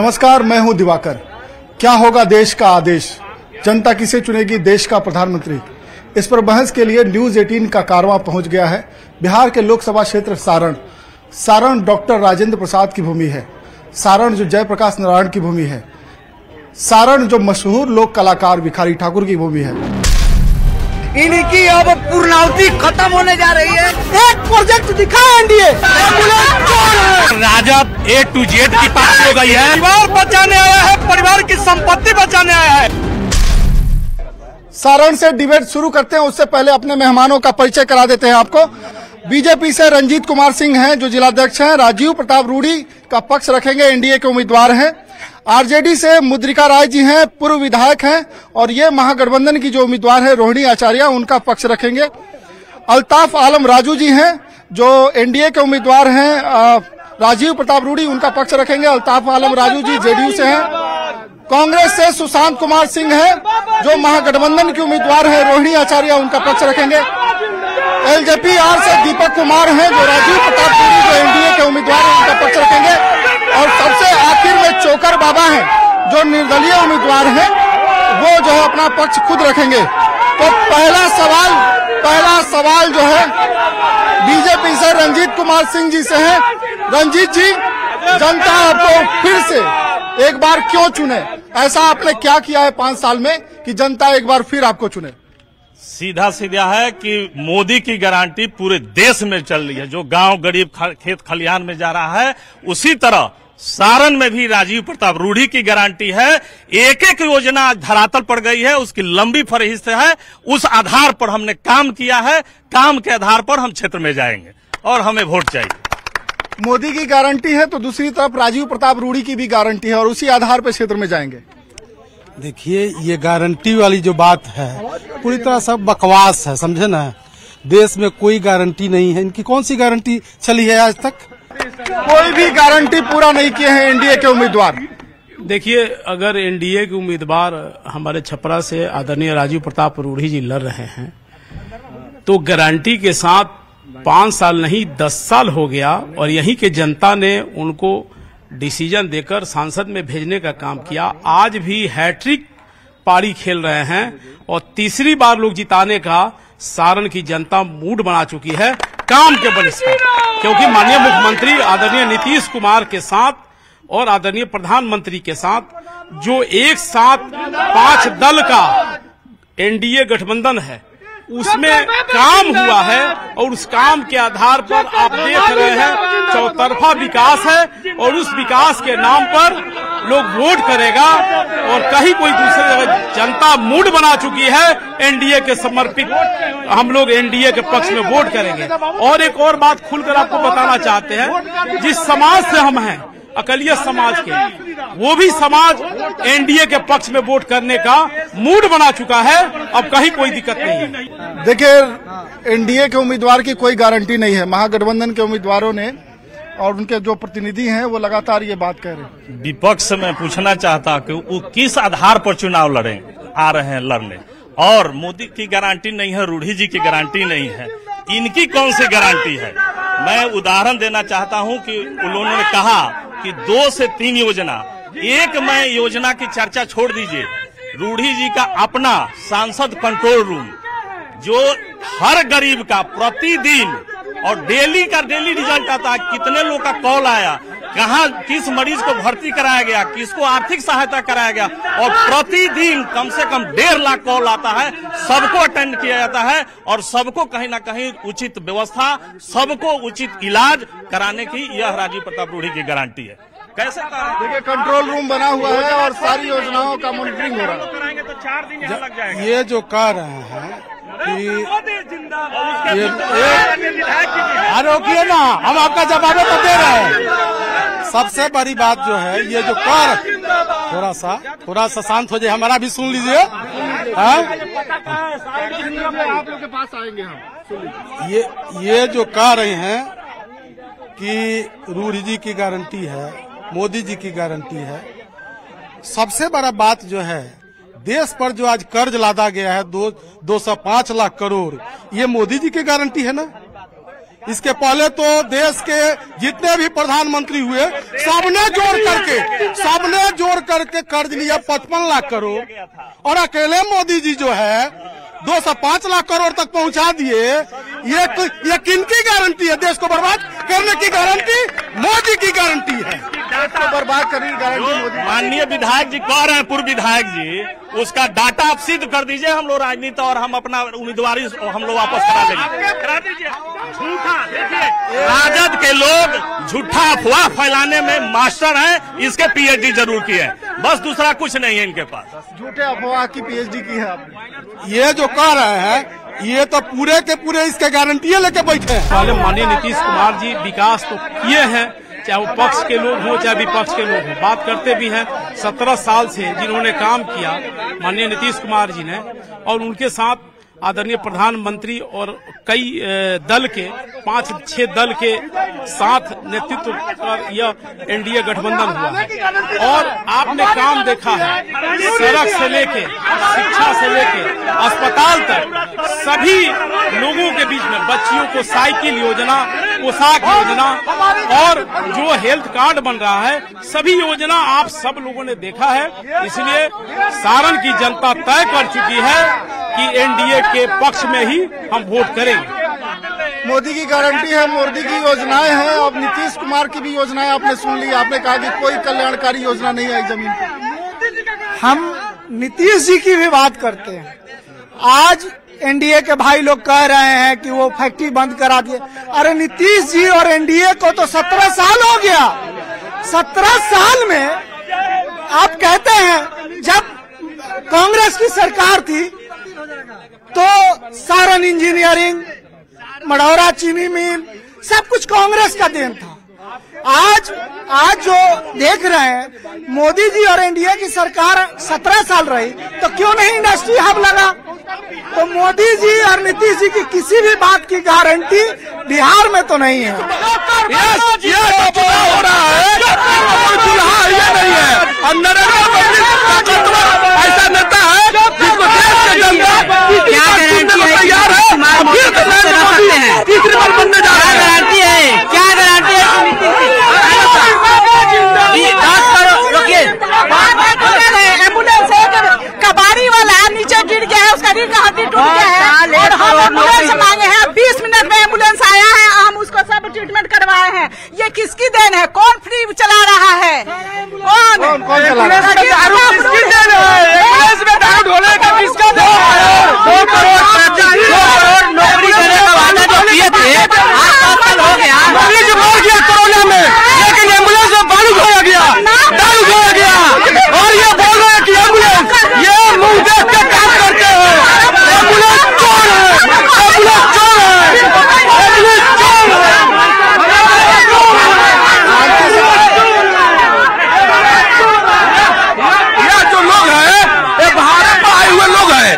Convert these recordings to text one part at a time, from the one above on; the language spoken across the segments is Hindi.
नमस्कार, मैं हूं दिवाकर। क्या होगा देश का आदेश, जनता किसे चुनेगी देश का प्रधानमंत्री, इस पर बहस के लिए न्यूज 18 का कारवां पहुंच गया है। बिहार के लोकसभा क्षेत्र सारण डॉक्टर राजेंद्र प्रसाद की भूमि है। सारण जो जयप्रकाश नारायण की भूमि है। सारण जो मशहूर लोक कलाकार भिखारी ठाकुर की भूमि है। इनकी अब पूर्णावधि खत्म होने जा रही है। एक प्रोजेक्ट दिखा NDA, RJD A to Z की पार्टी हो गई है। परिवार बचाने आया है, परिवार की संपत्ति बचाने आया है। सारण से डिबेट शुरू करते हैं, उससे पहले अपने मेहमानों का परिचय करा देते हैं आपको। बीजेपी से रंजीत कुमार सिंह हैं जो जिलाध्यक्ष हैं। राजीव प्रताप रूडी का पक्ष रखेंगे, एनडीए के उम्मीदवार हैं। आरजेडी से मुद्रिका राय जी हैं, पूर्व विधायक हैं। और ये महागठबंधन की जो उम्मीदवार है रोहिणी आचार्य, उनका पक्ष रखेंगे। अल्ताफ आलम राजू जी हैं जो एनडीए के उम्मीदवार हैं। राजीव प्रताप रूडी उनका पक्ष रखेंगे। अल्ताफ आलम राजू जी जेडीयू से हैं। कांग्रेस से सुशांत कुमार सिंह है जो महागठबंधन के उम्मीदवार है। रोहिणी आचार्य उनका पक्ष रखेंगे। एलजेपी आर से दीपक कुमार हैं जो राजीव प्रताप रूडी जो एनडीए के उम्मीदवार हैं उनका पक्ष रखेंगे। और सबसे आखिर में चोकर बाबा हैं जो निर्दलीय उम्मीदवार हैं, वो जो है अपना पक्ष खुद रखेंगे। तो पहला सवाल जो है बीजेपी से रंजीत कुमार सिंह जी से है। रंजीत जी, जनता आपको फिर से एक बार क्यों चुने? ऐसा आपने क्या किया है 5 साल में कि जनता एक बार फिर आपको चुने? सीधा है कि मोदी की गारंटी पूरे देश में चल रही है। जो गांव गरीब खेत खलिहान में जा रहा है, उसी तरह सारण में भी राजीव प्रताप रूडी की गारंटी है। एक एक योजना धरातल पड़ गई है, उसकी लंबी फहरिस्त है। उस आधार पर हमने काम किया है। काम के आधार पर हम क्षेत्र में जाएंगे और हमें वोट चाहिए। मोदी की गारंटी है तो दूसरी तरफ राजीव प्रताप रूडी की भी गारंटी है और उसी आधार पर क्षेत्र में जाएंगे। देखिए, ये गारंटी वाली जो बात है पूरी तरह सब बकवास है, समझे ना। देश में कोई गारंटी नहीं है। इनकी कौन सी गारंटी चली है आज तक? कोई भी गारंटी पूरा नहीं किए हैं एनडीए के उम्मीदवार। देखिए, अगर एनडीए के उम्मीदवार हमारे छपरा से आदरणीय राजीव प्रताप रूडी जी लड़ रहे हैं तो गारंटी के साथ 5 साल नहीं 10 साल हो गया और यहीं के जनता ने उनको डिसीजन देकर सांसद में भेजने का काम किया। आज भी हैट्रिक पारी खेल रहे हैं और तीसरी बार लोग जिताने का सारण की जनता मूड बना चुकी है काम के बल पर। क्योंकि माननीय मुख्यमंत्री आदरणीय नीतीश कुमार के साथ और आदरणीय प्रधानमंत्री के साथ जो एक साथ 5 दल का एनडीए गठबंधन है, उसमें काम हुआ है और उस काम के आधार पर आप देख रहे हैं चौतरफा विकास है और उस विकास के नाम पर लोग वोट करेगा। और कहीं कोई दूसरी जगह जनता मूड बना चुकी है एनडीए के समर्पित, हम लोग एनडीए के पक्ष में वोट करेंगे। और एक और बात खुलकर आपको बताना चाहते हैं, जिस समाज से हम हैं अकलियत समाज के, वो भी समाज एनडीए के पक्ष में वोट करने का मूड बना चुका है। अब कहीं कोई दिक्कत नहीं है। देखिए, एनडीए के उम्मीदवार की कोई गारंटी नहीं है। महागठबंधन के उम्मीदवारों ने और उनके जो प्रतिनिधि हैं वो लगातार ये बात कह रहे हैं। विपक्ष से मैं पूछना चाहता कि वो किस आधार पर चुनाव आ रहे हैं लड़ने। और मोदी की गारंटी नहीं है, रूडी जी की गारंटी नहीं है, इनकी कौन सी गारंटी है? मैं उदाहरण देना चाहता हूं कि उन्होंने कहा कि 2 से 3 योजना। एक मैं योजना की चर्चा छोड़ दीजिए, रूडी जी का अपना सांसद कंट्रोल रूम जो हर गरीब का प्रतिदिन और डेली रिजल्ट आता है, कितने लोग का कॉल आया, कहाँ किस मरीज को भर्ती कराया गया, किसको आर्थिक सहायता कराया गया, और प्रतिदिन कम से कम 1.5 लाख कॉल आता है। सबको अटेंड किया जाता है और सबको कहीं ना कहीं उचित व्यवस्था, सबको उचित इलाज कराने की यह राजीव प्रताप रूडी की गारंटी है। कैसे देखिए, कंट्रोल रूम बना हुआ है और सारी योजनाओं का मॉनिटरिंग हो रहा है। कराएंगे तो 4 दिन यहाँ लग जाएगा। ये जो कह रहे हैं कि रोकिए ना, हम आपका जवाब तो दे रहे हैं। सबसे बड़ी बात जो है ये जो थोड़ा सा शांत हो जाए, हमारा भी सुन लीजिए। आप लोग के पास आएंगे हम। ये जो कह रहे हैं कि रूडी जी की गारंटी है, मोदी जी की गारंटी है, सबसे बड़ा बात जो है देश पर जो आज कर्ज लादा गया है 205 लाख करोड़, ये मोदी जी की गारंटी है ना। इसके पहले तो देश के जितने भी प्रधानमंत्री हुए सबने जोड़ करके कर्ज लिया 55 लाख करोड़, और अकेले मोदी जी जो है 205 लाख करोड़ तक पहुंचा दिए। ये किनकी गारंटी है? देश को बर्बाद करने की गारंटी मोदी की गारंटी है। देश को बर्बाद करने की गारंटी मोदी। माननीय विधायक जी कह रहे हैं, पूर्व विधायक जी, उसका डाटा आप सिद्ध कर दीजिए। हम लोग राजनीति और हम अपना उम्मीदवारी हम लोग वापस करा देंगे। करा दीजिए। झूठा, देखिए राजद के लोग झूठा अफवाह फैलाने में मास्टर हैं। इसके पीएचडी जरूर की है, बस दूसरा कुछ नहीं है इनके पास। झूठे अफवाह की पीएचडी की है आपने। ये जो कह रहे हैं ये तो पूरे के पूरे इसके गारंटियां लेके बैठे हैं। पहले माननीय नीतीश कुमार जी विकास तो किए हैं, चाहे वो पक्ष के लोग हों चाहे विपक्ष के लोग हों, बात करते भी हैं। 17 साल से जिन्होंने काम किया माननीय नीतीश कुमार जी ने, और उनके साथ आदरणीय प्रधानमंत्री और कई दल के 5-6 दल के साथ नेतृत्व कर यह एनडीए गठबंधन हुआ है। और आपने काम देखा है, सड़क से लेके शिक्षा से लेके अस्पताल तक सभी लोगों के बीच में, बच्चियों को साइकिल योजना, पोशाक योजना और जो हेल्थ कार्ड बन रहा है, सभी योजना आप सब लोगों ने देखा है। इसलिए सारण की जनता तय कर चुकी है कि एनडीए के पक्ष में ही हम वोट करेंगे। मोदी की गारंटी है, मोदी की योजनाएं हैं। अब नीतीश कुमार की भी योजनाएं आपने सुन ली। आपने कहा कि कोई कल्याणकारी योजना नहीं आई जमीन पर। हम नीतीश जी की भी बात करते हैं। आज एनडीए के भाई लोग कह रहे हैं कि वो फैक्ट्री बंद करा दिए। अरे नीतीश जी और एनडीए को तो 17 साल हो गया। 17 साल में आप कहते हैं जब कांग्रेस की सरकार थी तो सारण इंजीनियरिंग, मढ़ौरा चीनी मिल, सब कुछ कांग्रेस का देन था। आज जो देख रहे हैं, मोदी जी और एनडीए की सरकार 17 साल रही तो क्यों नहीं इंडस्ट्री हब लगा? तो मोदी जी और नीतीश जी की किसी भी बात की गारंटी बिहार में तो नहीं है। ये हो रहा है, ये नहीं है। और नरेंद्र मोदी ऐसा नेता है जिसको देश के जनता क्या गारंटी है? तैयार है, फिर तो नरेंद्र मोदी तीसरी बार बनने जा रहे हैं। गारंटी है? क्या गारंटी है? एम्बुलेंस कबाड़ी वाला नीचे गिर गया है, उसका रीढ़ का हड्डी टूट गया है और हम एम्बुलेंस मांगे हैं। 20 मिनट में एम्बुलेंस आया है, हम उसको सब ट्रीटमेंट करवाए हैं। ये किसकी देन है? कौन फ्री चला रहा है? कौन चला रहा है? किसकी देन है? एम्बुलेंस में दारू ढोने का किसका देन है? 2 करोड़ नौकरी करने का वादा जो किए थे, आज हो गया। मोदी जी मर गया कोरोना में, लेकिन एम्बुलेंस में दारू ढोया गया। और ये बोल रहे हैं कि एम्बुलेंस, ये मुंह देख के काम करते हैं। एम्बुलेंस चोर है, एम्बुलेंस चोर है, एम्बुलेंस चोर है। ये जो लोग हैं, ये भारत में आए हुए लोग हैं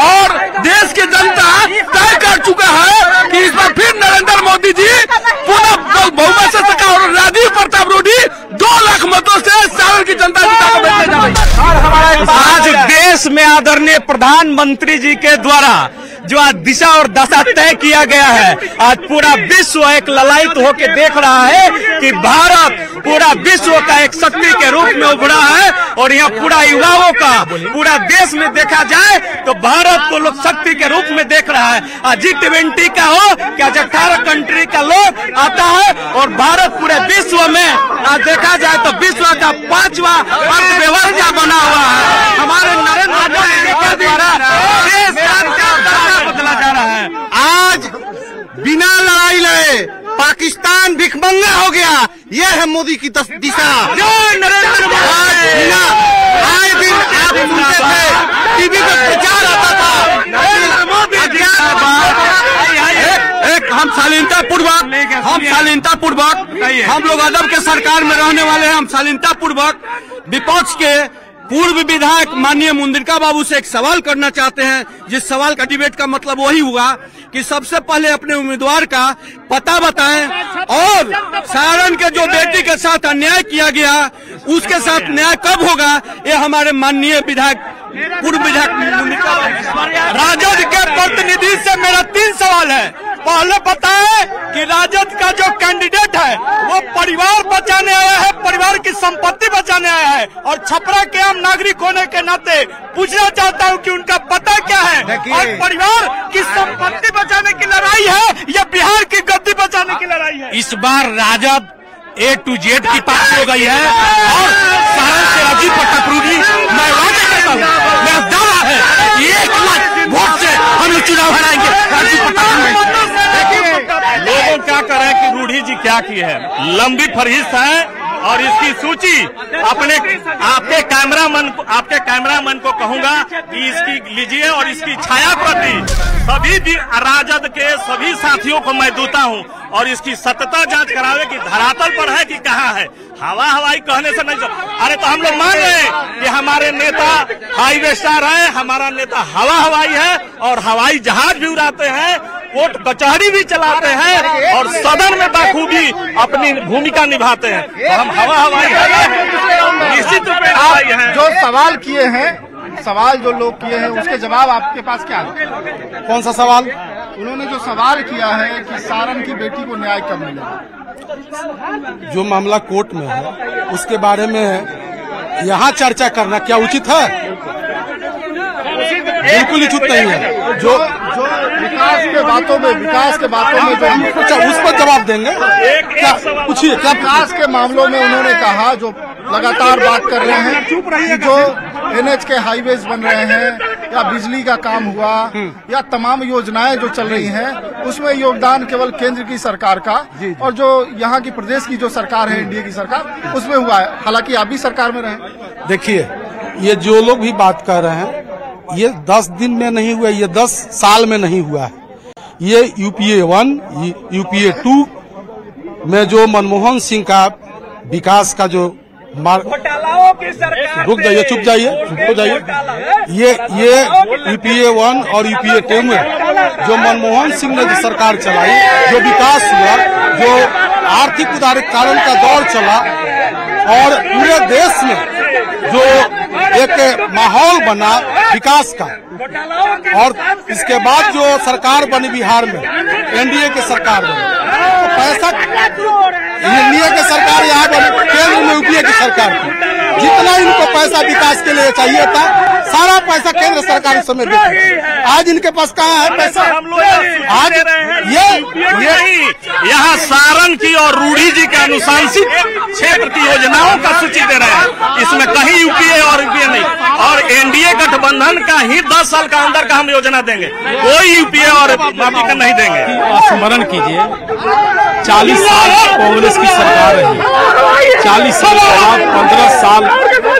और देश की जनता तय कर चुका है कि इस बार फिर नरेंद्र मोदी जी पुनः बहुमत से सका और राजीव प्रताप रूडी 2 लाख मतों से सारण की जनता जिता कर बैठने जा रही है। आज देश में आदरणीय प्रधानमंत्री जी के द्वारा जो आज दिशा और दशा तय किया गया है, आज पूरा विश्व एक ललायित होकर देख रहा है कि भारत पूरा विश्व का एक शक्ति के रूप में उभरा है। और यहाँ पूरा युवाओं का, पूरा देश में देखा जाए तो भारत को लोग शक्ति के रूप में देख रहा है। आज G20 का हो क्या 18 कंट्री का लोग आता है और भारत पूरे विश्व में आज देखा जाए तो विश्व का 5वां अर्थव्यवस्था बना हुआ है। हमारे नरेंद्र मोदी जी के द्वारा देश का बदला जा रहा है। आज बिना लड़ाई लड़े पाकिस्तान भिखमंगा हो गया। यह है मोदी की दिशा। नरेंद्र मोदी आए दिन आप सुनते थे, टीवी पे प्रचार आता था, नरेंद्र मोदी एक हम शालीनता पूर्वक हम लोग अदब के सरकार में रहने वाले हैं। हम शालीनता पूर्वक विपक्ष के पूर्व विधायक माननीय मुंद्रिका बाबू से एक सवाल करना चाहते हैं, जिस सवाल का डिबेट का मतलब वही हुआ कि सबसे पहले अपने उम्मीदवार का पता बताएं और सारण के जो बेटी के साथ अन्याय किया गया उसके साथ न्याय कब होगा, ये हमारे माननीय विधायक पूर्व विधायक मुंद्रिका बाबू। राजद के प्रतिनिधि से मेरा 3 सवाल है। पहले बताए कि राजद का जो कैंडिडेट है वो परिवार बचाने आया है, परिवार की संपत्ति बचाने आया है। और छपरा के आम नागरिक होने के नाते पूछना चाहता हूं कि उनका पता क्या है, और परिवार की संपत्ति बचाने की लड़ाई है या बिहार की गद्दी बचाने की लड़ाई है? इस बार राजद A to Z की पार्टी हो गई है और सारण से राजीव प्रताप रूढ़ी मैं वादा करता हूँ, मेरा दावा है 1 लाख वोट से हम लोग चुनाव हराएंगे राजीव प्रताप। लोगों क्या करें कि रूढ़ी जी क्या की है, लंबी फरहिस्त है और इसकी सूची आपके कैमरामैन को कहूंगा कि इसकी लीजिए और इसकी छाया प्रति सभी राजद के सभी साथियों को मैं दूता हूं और इसकी सत्यता जांच करावे कि धरातल पर है कि कहां है। हवाई कहने से नहीं अरे तो हम लोग मान रहे हैं कि हमारे नेता हाईवे स्टार है, हमारा नेता हवाई है और हवाई जहाज भी उड़ाते हैं, कोर्ट कचहरी भी चलाते हैं और सदन में बखूबी अपनी भूमिका निभाते हैं। तो हम हवाई निश्चित रूप से जो सवाल किए हैं, सवाल जो लोग किए हैं उसके जवाब आपके पास क्या है? कौन सा सवाल? उन्होंने जो सवाल किया है कि सारण की बेटी को न्याय कब मिलेगा, जो मामला कोर्ट में है उसके बारे में यहाँ चर्चा करना क्या उचित है? बिल्कुल उचित नहीं है। जो विकास के बातों में जो उस पर जवाब देंगे। क्या पूछिए, क्या विकास के मामलों में उन्होंने कहा, जो लगातार बात कर रहे हैं कि जो NH के हाईवेज बन रहे हैं या बिजली का काम हुआ या तमाम योजनाएं जो चल रही हैं उसमें योगदान केवल केंद्र की सरकार का और जो यहाँ की प्रदेश की जो सरकार है एनडीए की सरकार उसमें हुआ है, हालांकि आप भी सरकार में रहे। देखिए, ये जो लोग भी बात कर रहे हैं ये 10 दिन में नहीं हुआ, ये 10 साल में नहीं हुआ है। ये UPA 1, UPA 2 में जो मनमोहन सिंह का विकास का जो रुक जाइए, चुप जाइए, चुप हो जाइए। ये UPA 1 और UPA 2 में जो मनमोहन सिंह ने जो सरकार चलाई, जो विकास हुआ, जो आर्थिक उदारीकरण का दौर चला और पूरे देश में जो एक माहौल बना विकास का, और इसके बाद जो सरकार बनी बिहार में एनडीए की सरकार बनी, तो पैसा एनडीए की सरकार यहाँ बनी, केंद्र में यूपीए की सरकार थी। जितना इनको पैसा विकास के लिए चाहिए था सारा पैसा केंद्र सरकार उस समय देती। आज इनके पास कहाँ है पैसा? आज ये यहाँ सारण की और रूढ़ी जी के अनुशासित क्षेत्र की योजनाओं का सूची दे रहे हैं, इसमें कहीं यूपीए और यूपीए नहीं। और एनडीए गठबंधन का ही 10 साल का अंदर का हम योजना देंगे, कोई यूपीए और बाकी का नहीं देंगे। स्मरण कीजिए 40 साल कांग्रेस की सरकार रही, 40 साल के बाद 15 साल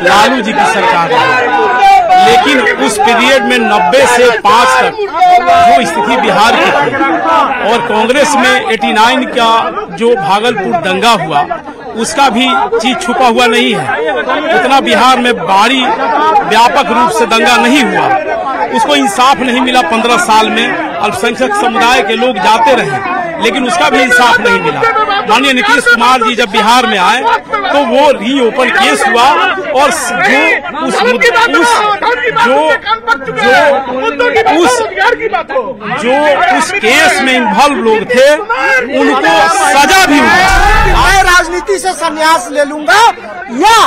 लालू जी की सरकार रही, लेकिन उस पीरियड में 90 से 5 तक जो स्थिति बिहार की थी और कांग्रेस में 89 का जो भागलपुर दंगा हुआ उसका भी चीज छुपा हुआ नहीं है। उतना बिहार में भारी व्यापक रूप से दंगा नहीं हुआ, उसको इंसाफ नहीं मिला। 15 साल में अल्पसंख्यक समुदाय के लोग जाते रहे लेकिन उसका भी इंसाफ नहीं मिला। माननीय नीतीश कुमार जी जब बिहार में आए तो वो रीओपन केस हुआ और जो उस केस में इन्वॉल्व लोग थे उनको सजा भी हुई। मैं राजनीति से संन्यास ले लूंगा या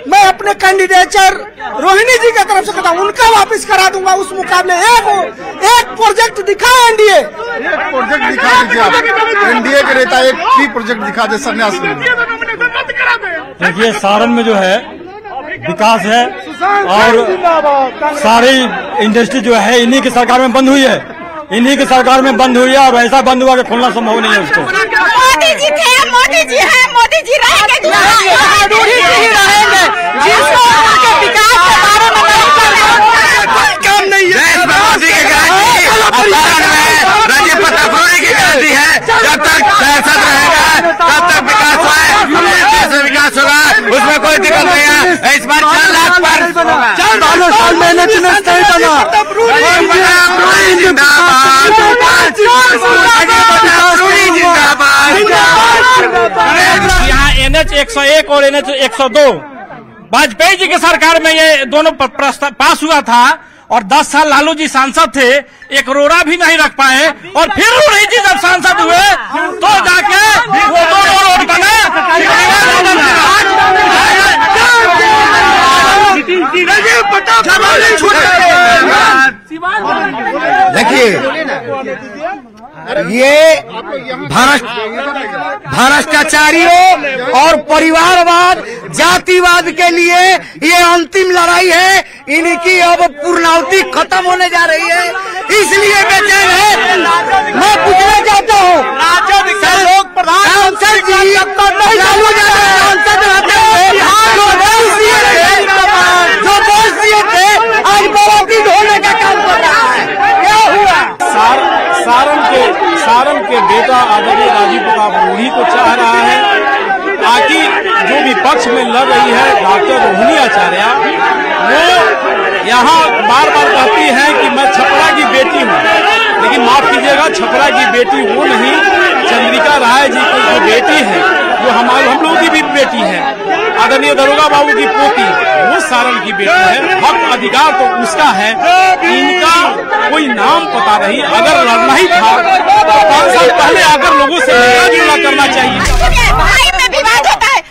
मैं अपने कैंडिडेचर रोहिणी जी की तरफ से कहता हूँ उनका वापस करा दूंगा। उस मुकाबले एक प्रोजेक्ट दिखा एनडीए, एक प्रोजेक्ट दिखा दीजिए आप। एनडीए के नेता एक भी प्रोजेक्ट दिखा दे संन्यास। देखिए सारण में जो है विकास है और सारी इंडस्ट्री जो है इन्हीं की सरकार में बंद हुई है, इन्हीं की सरकार में बंद हुई है और ऐसा बंद हुआ कि खोलना संभव नहीं है उसको। मोदी जी थे, मोदी जी हैं, मोदी जी रहेंगे, रूढ़ी जी ही रहेंगे। जिसको उनके विकास के बारे में नहीं कोई काम नहीं है। राजीव प्रताप रूढ़ी की गारंटी है, जब तक संसद रहेगा तब तक विकास होगा, विकास होगा, उसमें कोई दिक्कत नहीं है। इस बार 4 लाख पर 4 साल में नहीं यहाँ NH 101 और NH 102 वाजपेयी जी की सरकार में ये दोनों प्रस्ताव पास हुआ था और 10 साल लालू जी सांसद थे, एक रोड़ा भी नहीं रख पाए, और फिर रूढ़ी जी जब सांसद हुए तो जाके वो 2 रोड बने। देखिए, ये भ्रष्टाचारियों और परिवारवाद, जातिवाद के लिए ये अंतिम लड़ाई है। इनकी अब पूर्णाहुति खत्म होने जा रही है, इसलिए बेचैन है। मैं पूछना चाहता हूँ, लोग प्रधानमंत्री जी लालू यादव सांसद रहते थे, जो बोझ दिए थे, आज बराती ढोने का काम कर रहा है। क्या हुआ? सारण के बेटा आदरणीय राजीव प्रताप रूढ़ी को चाह रहा है, ताकि जो विपक्ष में लड़ रही है डॉक्टर रोहिणी आचार्य, वो यहाँ बार बार कहती है कि मैं छपरा की बेटी हूँ, लेकिन माफ कीजिएगा, छपरा की बेटी वो नहीं, चंद्रिका राय जी की जो बेटी है, जो हम लोगों की भी बेटी है, आदरणीय दरोगा बाबू की पोती, वो सारण की बेटी है। हक अधिकार तो उसका है, इनका कोई नाम पता नहीं। अगर लड़ना ही था तो 5 साल पहले आकर लोगों से मिलना जुलना करना चाहिए। भाई में विवाद होता